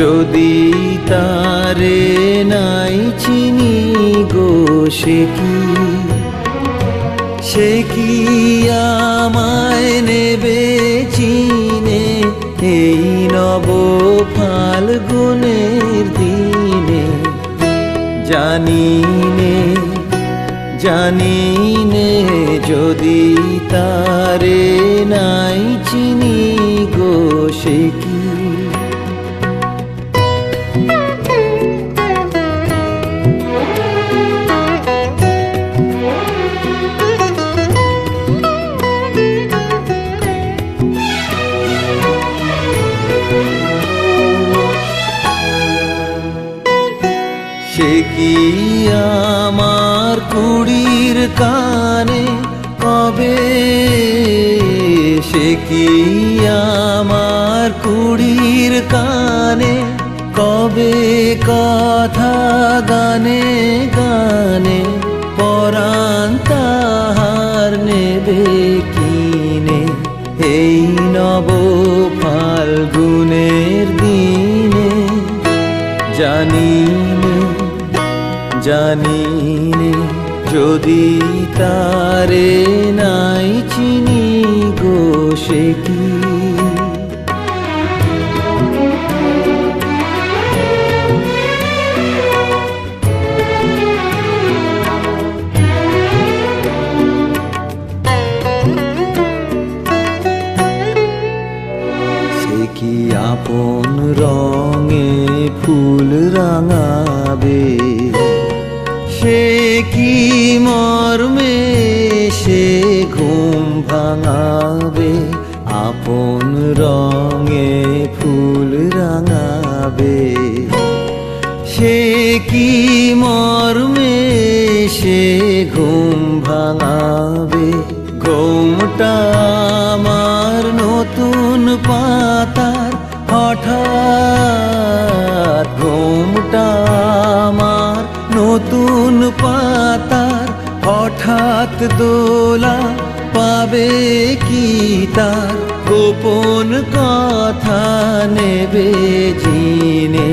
যদি তারে নাই চিনি গো সে কি আমায় নেবে চিনে এই নব ফাল্গুনের দিনে। জানি নে যদি তারে নাই চিনি গো সে কি। সে কি আমার কুড়ির কানে কবে, সে কি আমার কুড়ির কানে কবে কথা গানে গানে পরাণ তাহার নেবে কিনে এই নব ফাল্গুনের দিনে। জানি নে যদি তারে নাই চিনি গো সে কি। সে কি আপন রঙে ফুল রাঙাবে, সে কি মর্মে সে ঘুম ভাঙাবে। আপন রঙে ফুল রাঙাবে, সে কি মর্মে সে ঘুম ভাঙাবে। ঘুমটা আমার নতুন পাতার হঠাৎ, ঘুমটা আমার নতুন পাতার হঠাৎ দোলা পাবে কি তার। গোপন কথা নেবে জিনে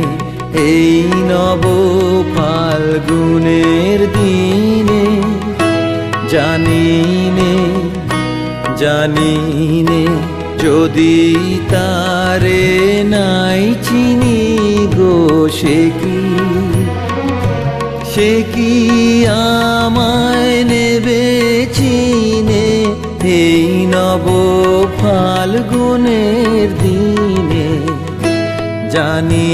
এই নব ফাল্গুনের দিনে। জানি নে যদি তারে নাই চিনি গো সে কি আমায় নেবে চিনে এই নব ফাল্গুনের দিনে। জানি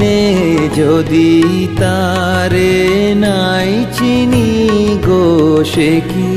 নে যদি তারে নাই চিনি গো সে কি।